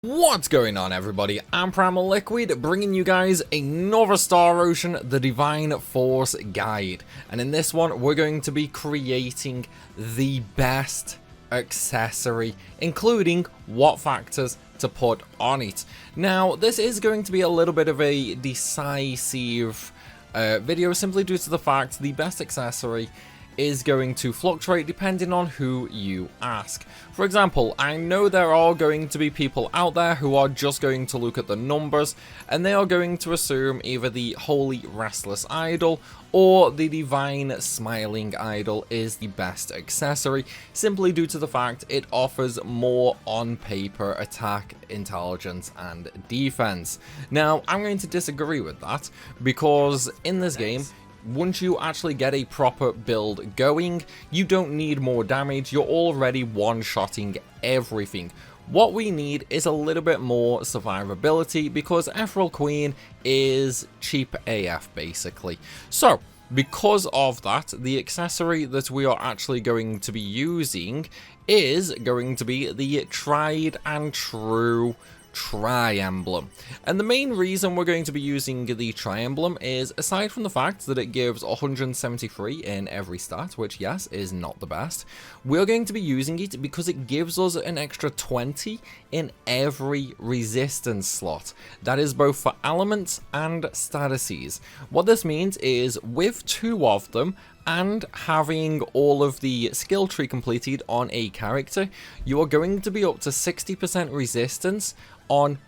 What's going on, everybody? I'm Primalliquid, bringing you guys another Star Ocean The Divine Force guide. And in this one, we're going to be creating the best accessory, including what factors to put on it. Now, this is going to be a little bit of a decisive video, simply due to the fact the best accessory is going to fluctuate depending on who you ask. For example, I know there are going to be people out there who are just going to look at the numbers and they are going to assume either the Holy Restless Idol or the Divine Smiling Idol is the best accessory, simply due to the fact it offers more on-paper attack, intelligence, and defense. Now, I'm going to disagree with that, because in this game, once you actually get a proper build going, you don't need more damage, you're already one-shotting everything. What we need is a little bit more survivability, because Ethereal Queen is cheap AF basically. So, because of that, the accessory that we are actually going to be using is going to be the tried and true Tri-Emblem. And the main reason we're going to be using the Tri-Emblem is, aside from the fact that it gives 173 in every stat, which yes, is not the best, we're going to be using it because it gives us an extra 20 in every resistance slot. That is both for elements and statuses. What this means is, with two of them, and having all of the skill tree completed on a character, you are going to be up to 60% resistance on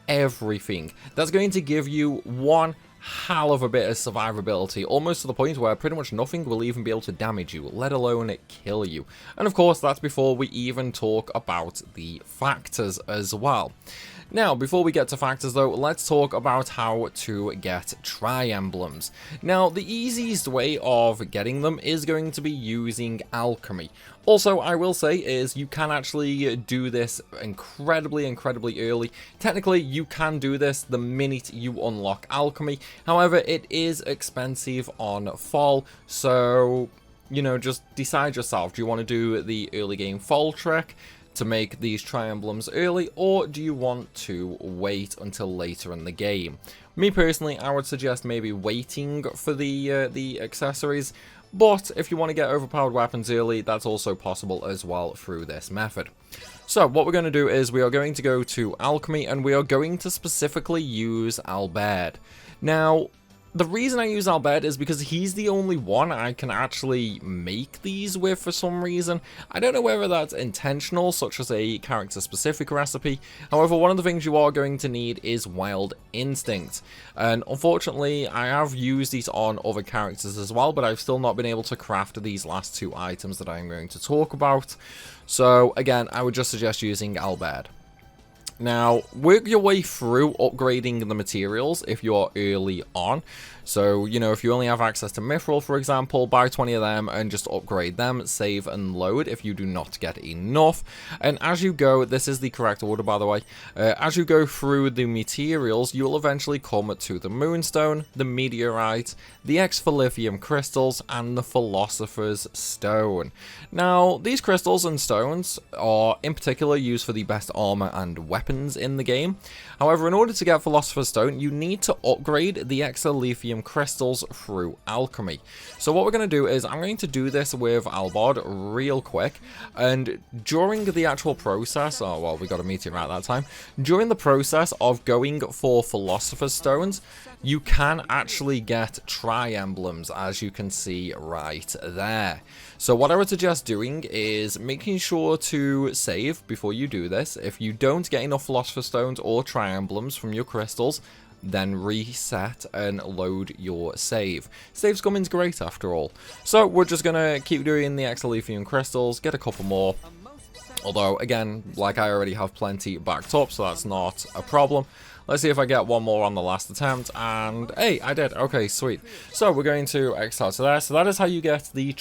everything. That's going to give you one hell of a bit of survivability, almost to the point where pretty much nothing will even be able to damage you, let alone kill you. And of course, that's before we even talk about the factors as well. Now, before we get to factors though, let's talk about how to get Tri-Emblems. Now, the easiest way of getting them is going to be using alchemy. Also, I will say is you can actually do this incredibly early. Technically, you can do this the minute you unlock alchemy. However, it is expensive on fall, so, you know, just decide yourself. Do you want to do the early game fall trick to make these Tri-Emblems early, or do you want to wait until later in the game? Me personally, I would suggest maybe waiting for the accessories, but if you want to get overpowered weapons early, that's also possible as well through this method. So what we're going to do is we are going to go to alchemy, and we are going to specifically use Pbird. Now, the reason I use Pbird is because he's the only one I can actually make these with for some reason. I don't know whether that's intentional, such as a character-specific recipe. However, one of the things you are going to need is Wild Instinct. And unfortunately, I have used these on other characters as well, but I've still not been able to craft these last two items that I'm going to talk about. So again, I would just suggest using Pbird. Now, work your way through upgrading the materials if you're early on. So, you know, if you only have access to Mithril, for example, buy 20 of them and just upgrade them, save and load if you do not get enough. And as you go, this is the correct order, by the way, as you go through the materials, you will eventually come to the Moonstone, the Meteorite, the Exfolium Crystals, and the Philosopher's Stone. Now, these crystals and stones are in particular used for the best armor and weapons in the game. However, in order to get Philosopher's Stone, you need to upgrade the Exfolium Crystals through alchemy. So what we're going to do is, I'm going to do this with Pbird real quick, and during the actual process, oh well, we got a meteorite that time, during the process of going for Philosopher's Stones, you can actually get Tri-Emblems, as you can see right there. So what I would suggest doing is making sure to save before you do this. If you don't get enough Philosopher's Stones or Tri-Emblems from your crystals, then reset and load your save. Save scumming's great after all. So we're just going to keep doing the Exfolium Crystals, get a couple more. Although, again, like I already have plenty backed up, so that's not a problem. Let's see if I get one more on the last attempt, and hey, I did. Okay, sweet. So we're going to exile to there. So that is how you get the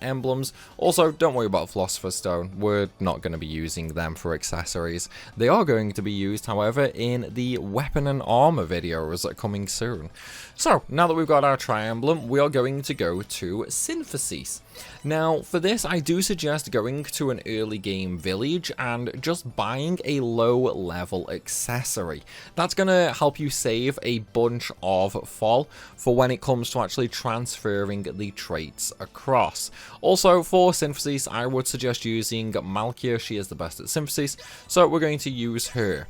emblems. Also, don't worry about Philosopher's Stone. We're not going to be using them for accessories. They are going to be used, however, in the weapon and armor videos that are coming soon. So now that we've got our emblem, we are going to go to Synthesis. Now, for this, I do suggest going to an early game village and just buying a low level accessory. That's going to help you save a bunch of fall for when it comes to actually transferring the traits across. Also, for Synthesis, I would suggest using Malkia. She is the best at Synthesis, so we're going to use her.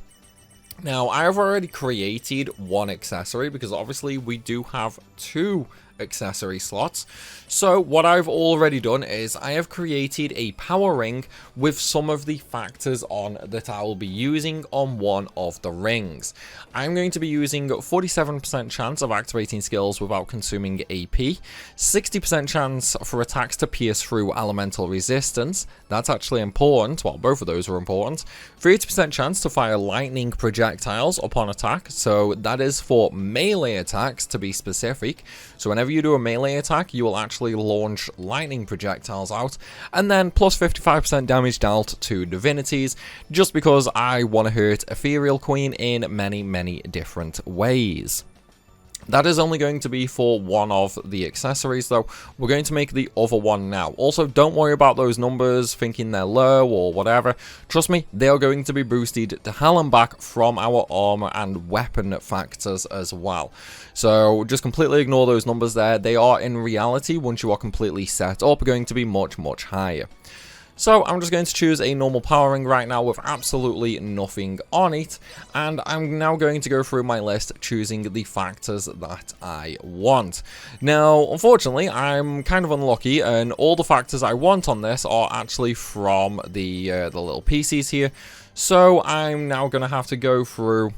Now, I have already created one accessory because obviously we do have two accessory slots. So what I've already done is I have created a power ring with some of the factors on that I will be using on one of the rings. I'm going to be using 47% chance of activating skills without consuming AP, 60% chance for attacks to pierce through elemental resistance. That's actually important. Well, both of those are important. 30% chance to fire lightning projectiles upon attack. So that is for melee attacks, to be specific. So whenever you do a melee attack, you will actually launch lightning projectiles out, and then plus 55% damage dealt to divinities, just because I want to hurt Ethereal Queen in many different ways. That is only going to be for one of the accessories, though. We're going to make the other one now. Also, don't worry about those numbers, thinking they're low or whatever. Trust me, they are going to be boosted to hell and back from our armor and weapon factors as well. So, just completely ignore those numbers there. They are, in reality, once you are completely set up, going to be much higher. So I'm just going to choose a normal power ring right now with absolutely nothing on it, and I'm now going to go through my list choosing the factors that I want. Now, unfortunately, I'm kind of unlucky, and all the factors I want on this are actually from the little pieces here, so I'm now going to have to go through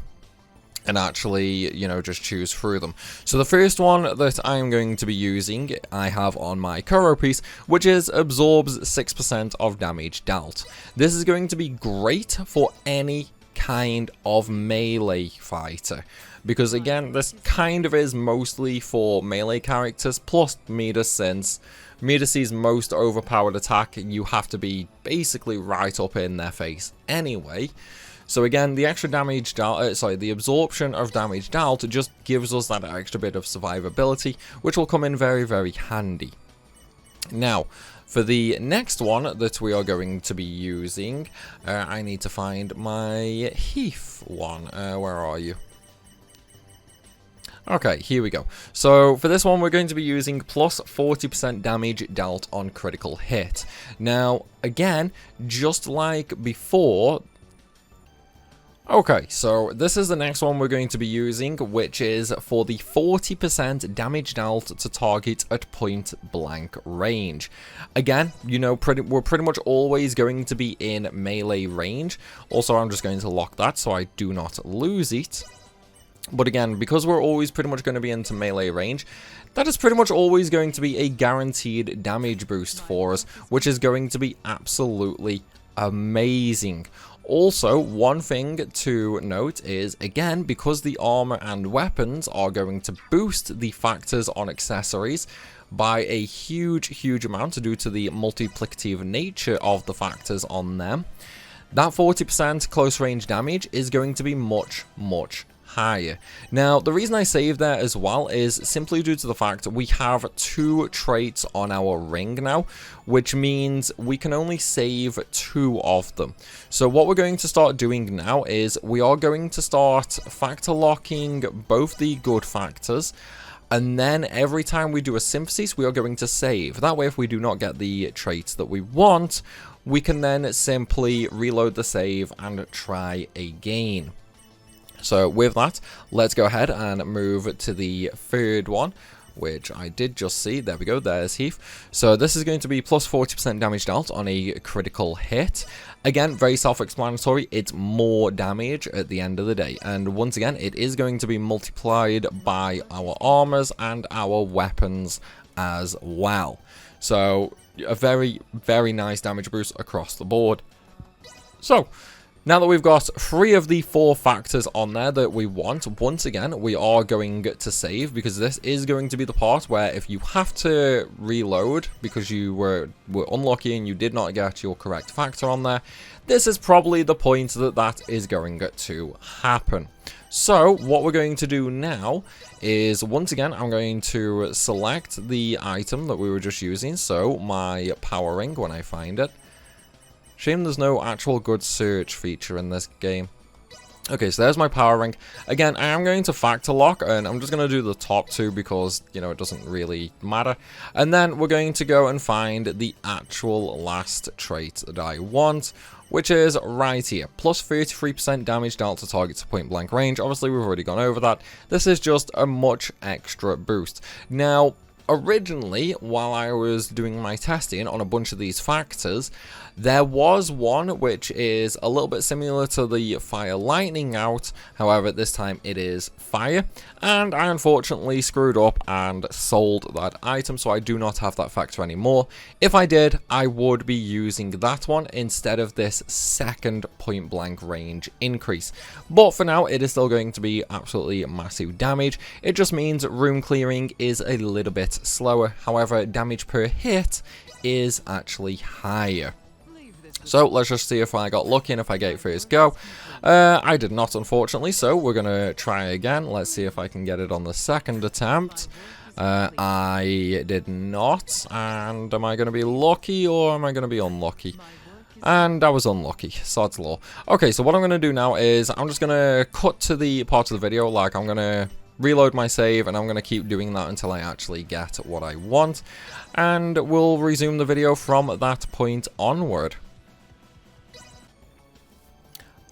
and actually, you know, just choose through them. So the first one that I'm going to be using, I have on my Koro piece, which is absorbs 6% of damage dealt. This is going to be great for any kind of melee fighter, because again, this kind of is mostly for melee characters, plus Midas, since Midas' most overpowered attack, you have to be basically right up in their face anyway. So again, the extra damage dealt, the absorption of damage dealt just gives us that extra bit of survivability, which will come in very handy. Now, for the next one that we are going to be using, I need to find my Heath one. Where are you? Okay, here we go. So for this one, we're going to be using plus 40% damage dealt on critical hit. Now, again, just like before. Okay, so this is the next one we're going to be using, which is for the 40% damage dealt to target at point blank range. Again, you know, we're pretty much always going to be in melee range. Also, I'm just going to lock that so I do not lose it. But again, because we're always pretty much going to be into melee range, that is pretty much always going to be a guaranteed damage boost for us, which is going to be absolutely amazing. Also, one thing to note is, again, because the armor and weapons are going to boost the factors on accessories by a huge amount due to the multiplicative nature of the factors on them, that 40% close range damage is going to be much higher. Now, the reason I saved that as well is simply due to the fact that we have two traits on our ring now, which means we can only save two of them. So what we're going to start doing now is we are going to start factor locking both the good factors, and then every time we do a synthesis, we are going to save. That way, if we do not get the traits that we want, we can then simply reload the save and try again. So with that, let's go ahead and move to the third one, which I did just see. There we go, there's Heath. So this is going to be plus 40% damage dealt on a critical hit. Again, very self-explanatory, it's more damage at the end of the day. And once again, it is going to be multiplied by our armors and our weapons as well. So a very nice damage boost across the board. So Now that we've got 3 of the 4 factors on there that we want, once again, we are going to save, because this is going to be the part where if you have to reload because you were unlucky and you did not get your correct factor on there, this is probably the point that that is going to happen. So what we're going to do now is, once again, I'm going to select the item that we were just using, so my power ring when I find it. Shame there's no actual good search feature in this game. Okay, so there's my power ring. Again, I am going to factor lock, and I'm just going to do the top 2 because, you know, it doesn't really matter. And then we're going to go and find the actual last trait that I want, which is right here. Plus 33% damage dealt to targets at point blank range. Obviously, we've already gone over that. This is just a much extra boost. Now, originally, while I was doing my testing on a bunch of these factors, there was one which is a little bit similar to the fire lightning out, however this time it is fire, and I unfortunately screwed up and sold that item, so I do not have that factor anymore. If I did, I would be using that one instead of this second point blank range increase. But for now, it is still going to be absolutely massive damage. It just means room clearing is a little bit slower, however damage per hit is actually higher. So let's just see if I got lucky and if I get it first go. I did not, unfortunately, so we're going to try again. Let's see if I can get it on the second attempt. I did not, and am I going to be lucky or am I going to be unlucky? And I was unlucky, sod's law. Okay, so what I'm going to do now is I'm just going to cut to the part of the video, like I'm going to reload my save, and I'm going to keep doing that until I actually get what I want, and we'll resume the video from that point onward.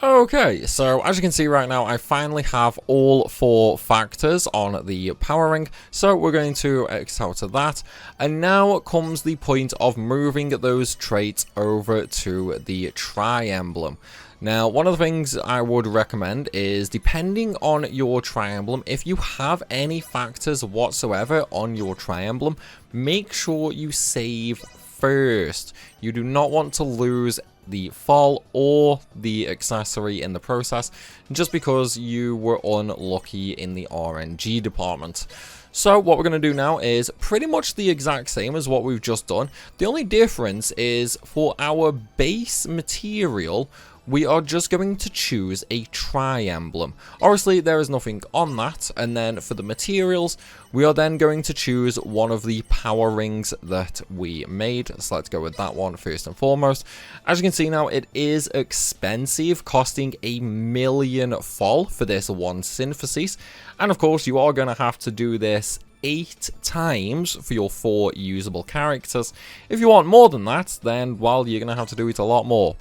Okay, so as you can see right now, I finally have all 4 factors on the power ring, so we're going to X out of that, and now comes the point of moving those traits over to the tri-emblem. Now, one of the things I would recommend is, depending on your tri-emblem, if you have any factors whatsoever on your tri-emblem, make sure you save first. You do not want to lose the fall or the accessory in the process just because you were unlucky in the RNG department. So what we're going to do now is pretty much the exact same as what we've just done. The only difference is for our base material, we are just going to choose a tri-emblem. Obviously, there is nothing on that, and then for the materials, we are then going to choose one of the power rings that we made. So let's go with that one first and foremost. As you can see now, it is expensive, costing 1,000,000 fall for this one synthesis. And of course, you are going to have to do this 8 times for your 4 usable characters. If you want more than that, then, well, you're going to have to do it a lot more.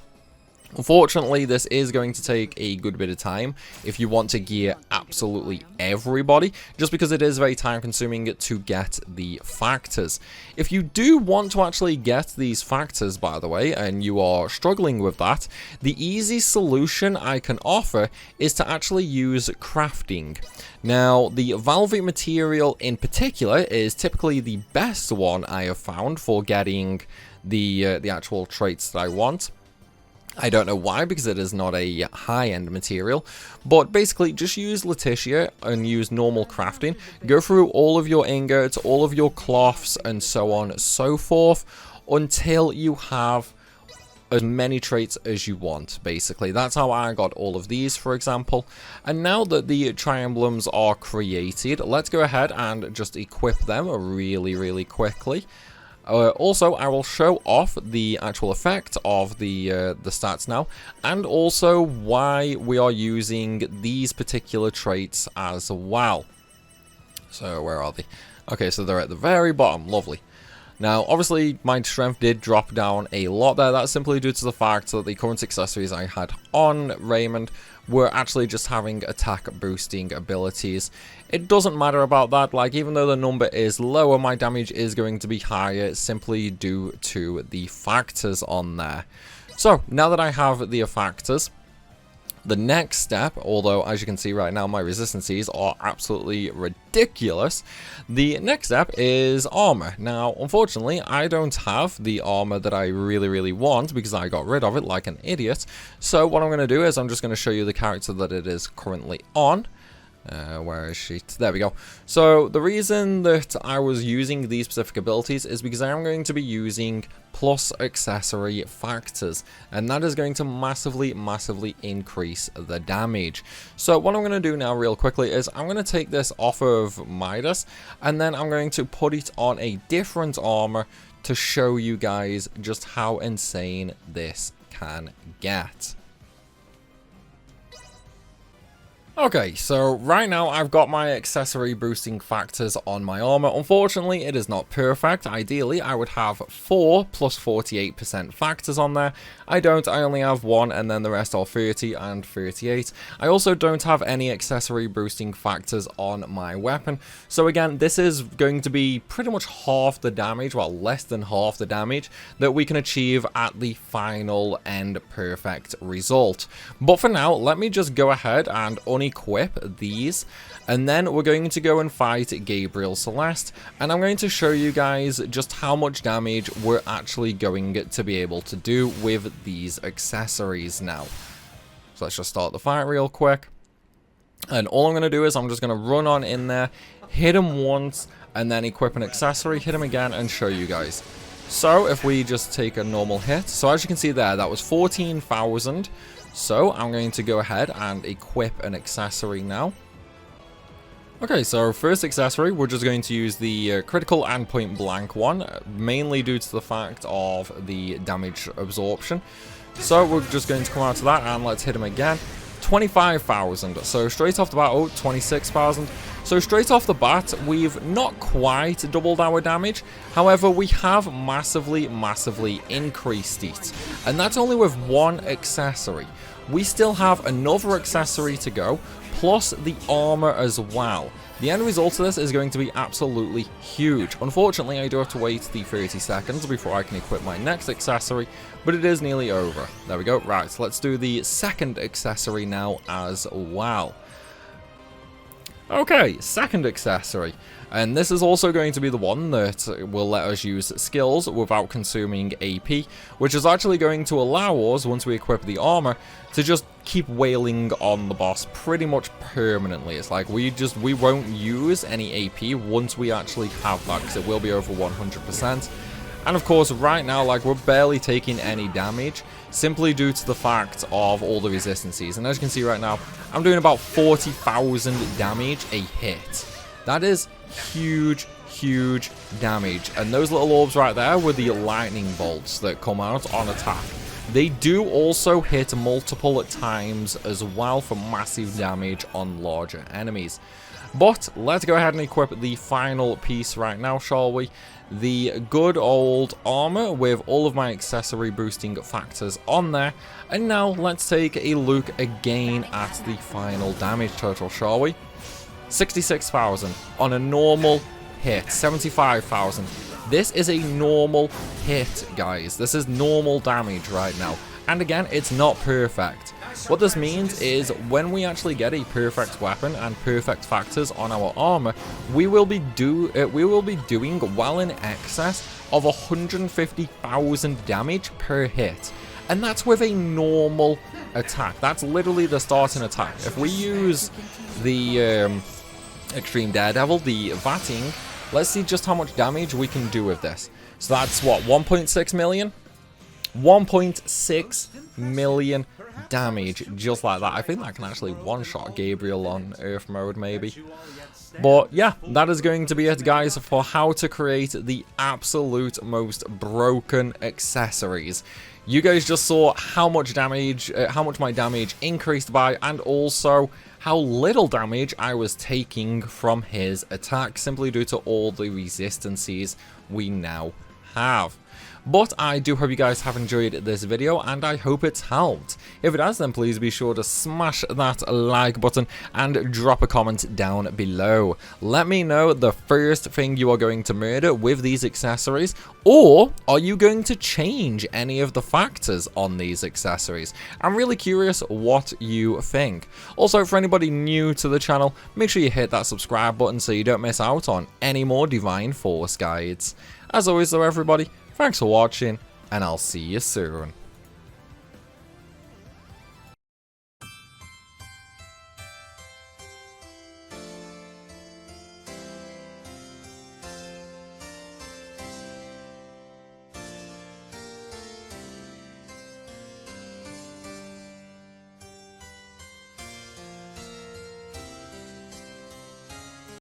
Unfortunately, this is going to take a good bit of time if you want to gear absolutely everybody, just because it is very time consuming to get the factors. If you do want to actually get these factors, by the way, and you are struggling with that, the easy solution I can offer is to actually use crafting. Now, the Velvet material in particular is typically the best one I have found for getting the actual traits that I want. I don't know why, because it is not a high-end material, but basically just use Letitia and use normal crafting. Go through all of your ingots, all of your cloths, and so on and so forth, until you have as many traits as you want, basically. That's how I got all of these, for example. And now that the tri-emblems are created, let's go ahead and just equip them really quickly. Also, I will show off the actual effect of the stats now, and also why we are using these particular traits as well. So, where are they? Okay, so they're at the very bottom. Lovely. Now, obviously, my strength did drop down a lot there. That's simply due to the fact that the current accessories I had on Raymond were actually just having attack boosting abilities. It doesn't matter about that, like, even though the number is lower, my damage is going to be higher simply due to the factors on there. So, now that I have the factors, The next step, although as you can see right now my resistances are absolutely ridiculous, the next step is armor. Now unfortunately I don't have the armor that I really want because I got rid of it like an idiot. So what I'm going to do is I'm just going to show you the character that it is currently on. Where is she? There we go. So the reason that I was using these specific abilities is because I am going to be using plus accessory factors, and that is going to massively increase the damage. So what I'm going to do now real quickly is I'm going to take this off of Midas, and then I'm going to put it on a different armor to show you guys just how insane this can get. Okay, so right now I've got my accessory boosting factors on my armor. Unfortunately, it is not perfect. Ideally, I would have 4 plus 48% factors on there. I don't, I only have 1, and then the rest are 30 and 38. I also don't have any accessory boosting factors on my weapon. So again, this is going to be pretty much half the damage, well, less than half the damage that we can achieve at the final end perfect result. But for now, let me just go ahead and unequip these, and then we're going to go and fight Gabriel Celeste, and I'm going to show you guys just how much damage we're actually going to be able to do with these accessories now. So let's just start the fight real quick, and all I'm going to do is I'm just going to run on in there, hit him once, and then equip an accessory, hit him again, and show you guys. So if we just take a normal hit, so as you can see there, that was 14,000. So I'm going to go ahead and equip an accessory now. Okay, so first accessory, we're just going to use the critical and point blank one, mainly due to the fact of the damage absorption. So we're just going to come out to that, and let's hit him again. 25,000. So straight off the bat, oh, 26,000. So straight off the bat, we've not quite doubled our damage. However, we have massively increased it. And that's only with one accessory. We still have another accessory to go, plus the armor as well. The end result of this is going to be absolutely huge. Unfortunately, I do have to wait the 30 seconds before I can equip my next accessory, but it is nearly over. There we go. Right, let's do the second accessory now as well. Okay, second accessory. And this is also going to be the one that will let us use skills without consuming AP, which is actually going to allow us, once we equip the armor, to just keep wailing on the boss pretty much permanently. It's like we won't use any AP once we actually have that, because it will be over 100%. And of course, right now, like, we're barely taking any damage, simply due to the fact of all the resistances. And as you can see right now, I'm doing about 40,000 damage a hit. That is huge damage. And those little orbs right there were the lightning bolts that come out on attack. They do also hit multiple times as well for massive damage on larger enemies. But let's go ahead and equip the final piece right now, shall we? The good old armor with all of my accessory boosting factors on there. And now let's take a look again at the final damage total, shall we? 66,000 on a normal hit. 75,000. This is a normal hit, guys. This is normal damage right now. And again, it's not perfect. What this means is when we actually get a perfect weapon and perfect factors on our armor, we will be doing well in excess of 150,000 damage per hit. And that's with a normal attack. That's literally the starting attack. If we use the Extreme Daredevil, the Vatting, let's see just how much damage we can do with this. So that's what, 1.6 million? 1.6 million damage, just like that. I think that can actually one-shot Gabriel on Earth mode, maybe. But yeah, that is going to be it, guys, for how to create the absolute most broken accessories. You guys just saw how much damage, how much my damage increased by, and also how little damage I was taking from his attack, simply due to all the resistances we now have. But I do hope you guys have enjoyed this video, and I hope it's helped. If it has, then please be sure to smash that like button and drop a comment down below. Let me know the first thing you are going to murder with these accessories, or are you going to change any of the factors on these accessories? I'm really curious what you think. Also, for anybody new to the channel, make sure you hit that subscribe button so you don't miss out on any more Divine Force guides. As always though, everybody, thanks for watching, and I'll see you soon.